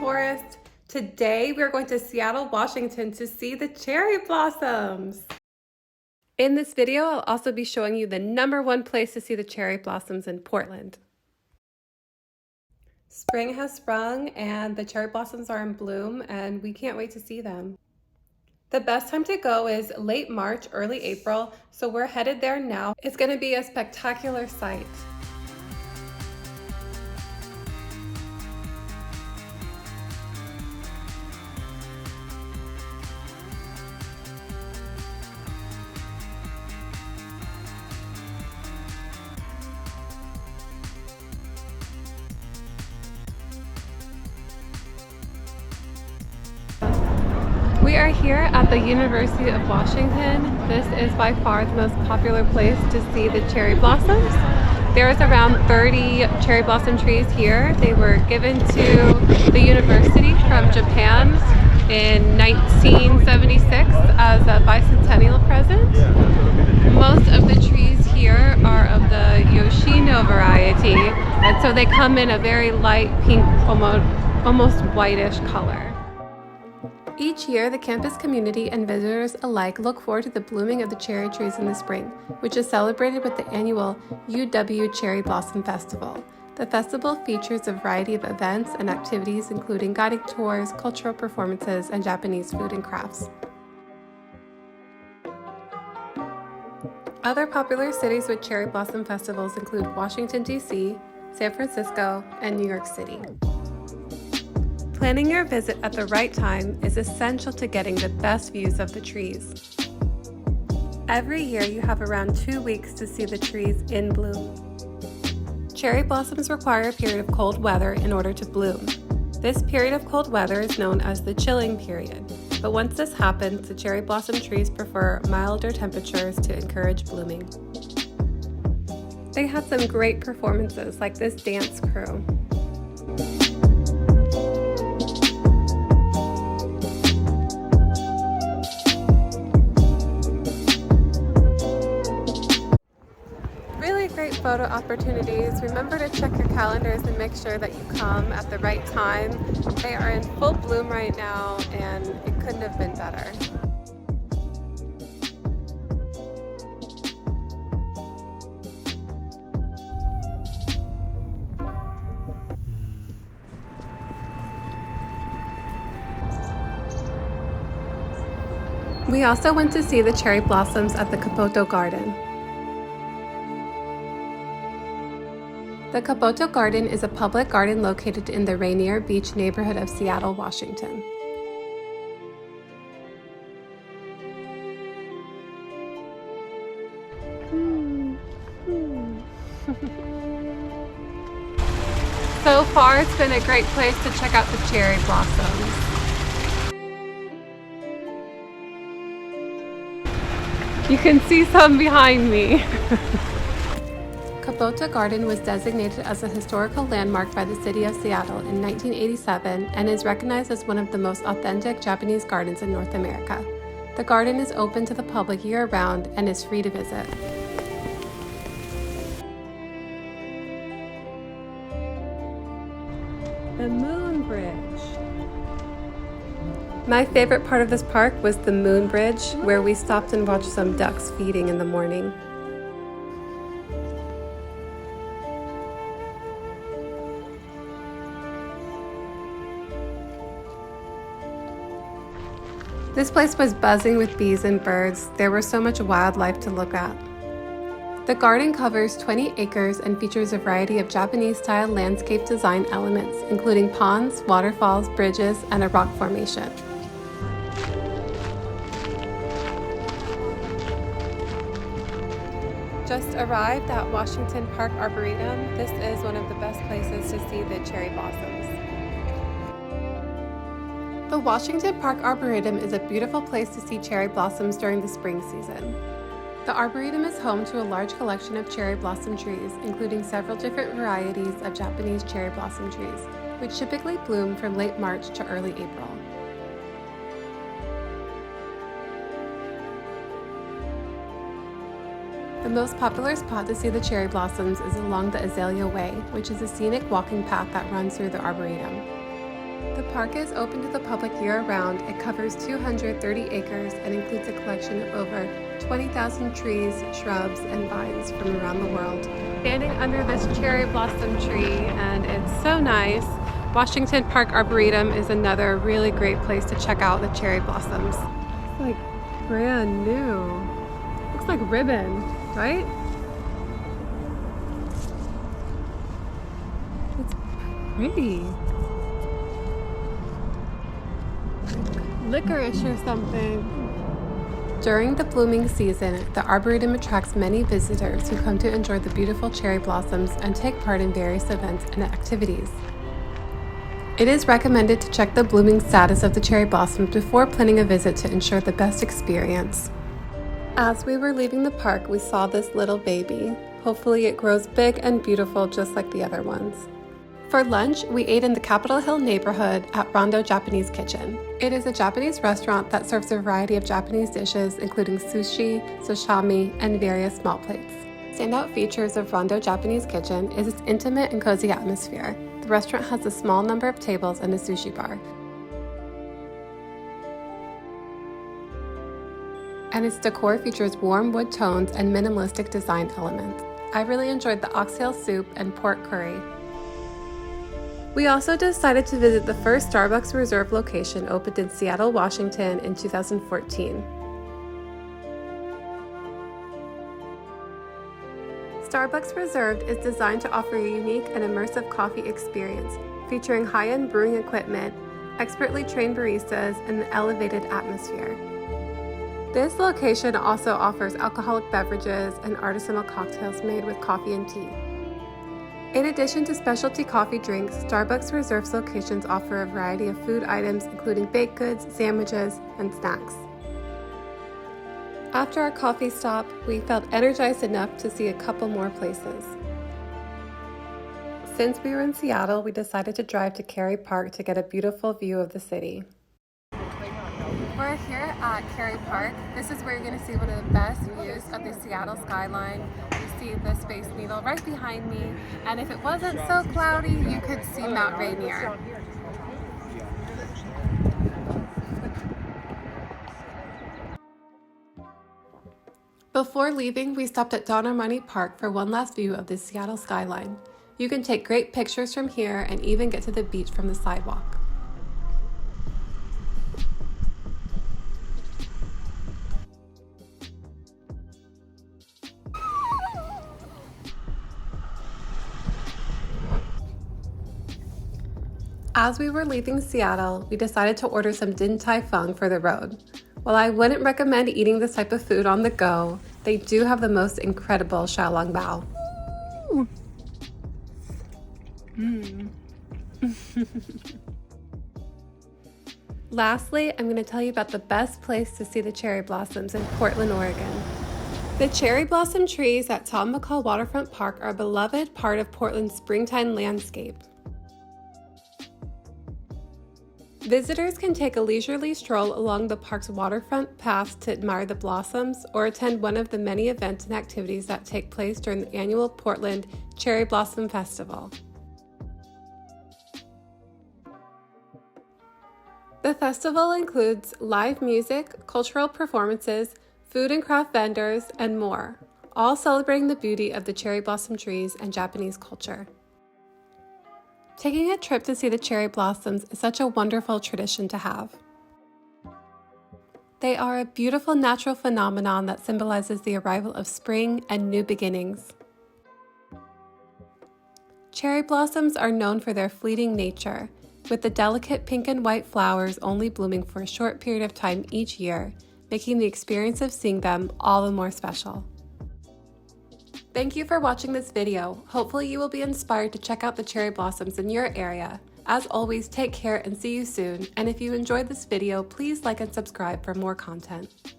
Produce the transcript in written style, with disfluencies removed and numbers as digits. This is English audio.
tourist. Today we're going to Seattle, Washington to see the cherry blossoms. In this video, I'll also be showing you the #1 place to see the cherry blossoms in Portland. Spring has sprung and the cherry blossoms are in bloom and we can't wait to see them. The best time to go is late March, early April, so we're headed there now. It's going to be a spectacular sight. We are here at the University of Washington. This is by far the most popular place to see the cherry blossoms. There's around 30 cherry blossom trees here. They were given to the university from Japan in 1976 as a bicentennial present. Most of the trees here are of the Yoshino variety, and so they come in a very light pink, almost whitish color. Each year, the campus community and visitors alike look forward to the blooming of the cherry trees in the spring, which is celebrated with the annual UW Cherry Blossom Festival. The festival features a variety of events and activities including guided tours, cultural performances, and Japanese food and crafts. Other popular cities with cherry blossom festivals include Washington, D.C., San Francisco, and New York City. Planning your visit at the right time is essential to getting the best views of the trees. Every year you have around 2 weeks to see the trees in bloom. Cherry blossoms require a period of cold weather in order to bloom. This period of cold weather is known as the chilling period, but once this happens, the cherry blossom trees prefer milder temperatures to encourage blooming. They had some great performances like this dance crew. Great photo opportunities. Remember to check your calendars and make sure that you come at the right time. They are in full bloom right now and it couldn't have been better. We also went to see the cherry blossoms at the Kubota Garden. The Kubota Garden is a public garden located in the Rainier Beach neighborhood of Seattle, Washington. So far, it's been a great place to check out the cherry blossoms. You can see some behind me. Kubota Garden was designated as a historical landmark by the city of Seattle in 1987 and is recognized as one of the most authentic Japanese gardens in North America. The garden is open to the public year-round and is free to visit. The Moon Bridge. My favorite part of this park was the Moon Bridge, where we stopped and watched some ducks feeding in the morning. This place was buzzing with bees and birds. There was so much wildlife to look at. The garden covers 20 acres and features a variety of Japanese-style landscape design elements, including ponds, waterfalls, bridges, and a rock formation. Just arrived at Washington Park Arboretum. This is one of the best places to see the cherry blossoms. The Washington Park Arboretum is a beautiful place to see cherry blossoms during the spring season. The Arboretum is home to a large collection of cherry blossom trees, including several different varieties of Japanese cherry blossom trees, which typically bloom from late March to early April. The most popular spot to see the cherry blossoms is along the Azalea Way, which is a scenic walking path that runs through the Arboretum. The park is open to the public year-round. It covers 230 acres and includes a collection of over 20,000 trees, shrubs, and vines from around the world. Standing under this cherry blossom tree, and it's so nice. Washington Park Arboretum is another really great place to check out the cherry blossoms. It's like brand new. Looks like ribbon, right? It's pretty. Licorice or something. During the blooming season, the Arboretum attracts many visitors who come to enjoy the beautiful cherry blossoms and take part in various events and activities. It is recommended to check the blooming status of the cherry blossoms before planning a visit to ensure the best experience. As we were leaving the park, we saw this little baby. Hopefully it grows big and beautiful just like the other ones. For lunch, we ate in the Capitol Hill neighborhood at Rondo Japanese Kitchen. It is a Japanese restaurant that serves a variety of Japanese dishes, including sushi, sashimi, and various small plates. Standout features of Rondo Japanese Kitchen is its intimate and cozy atmosphere. The restaurant has a small number of tables and a sushi bar. And its decor features warm wood tones and minimalistic design elements. I really enjoyed the oxtail soup and pork curry. We also decided to visit the first Starbucks Reserve location opened in Seattle, Washington in 2014. Starbucks Reserved is designed to offer a unique and immersive coffee experience, featuring high-end brewing equipment, expertly trained baristas, and an elevated atmosphere. This location also offers alcoholic beverages and artisanal cocktails made with coffee and tea. In addition to specialty coffee drinks, Starbucks Reserve's locations offer a variety of food items, including baked goods, sandwiches, and snacks. After our coffee stop, we felt energized enough to see a couple more places. Since we were in Seattle, we decided to drive to Kerry Park to get a beautiful view of the city. We're here at Kerry Park. This is where you're going to see one of the best views of the Seattle skyline. You see the Space Needle right behind me, and if it wasn't so cloudy, you could see Mount Rainier. Before leaving, we stopped at Armeni Park for one last view of the Seattle skyline. You can take great pictures from here and even get to the beach from the sidewalk. As we were leaving Seattle, we decided to order some Tai Fung for the road. While I wouldn't recommend eating this type of food on the go, they do have the most incredible xiaolong bao. Lastly, I'm going to tell you about the best place to see the cherry blossoms in Portland, Oregon. The cherry blossom trees at Tom McCall Waterfront Park are a beloved part of Portland's springtime landscape. Visitors can take a leisurely stroll along the park's waterfront paths to admire the blossoms or attend one of the many events and activities that take place during the annual Portland Cherry Blossom Festival. The festival includes live music, cultural performances, food and craft vendors, and more, all celebrating the beauty of the cherry blossom trees and Japanese culture. Taking a trip to see the cherry blossoms is such a wonderful tradition to have. They are a beautiful natural phenomenon that symbolizes the arrival of spring and new beginnings. Cherry blossoms are known for their fleeting nature, with the delicate pink and white flowers only blooming for a short period of time each year, making the experience of seeing them all the more special. Thank you for watching this video. Hopefully you will be inspired to check out the cherry blossoms in your area. As always, take care and see you soon. And if you enjoyed this video, please like and subscribe for more content.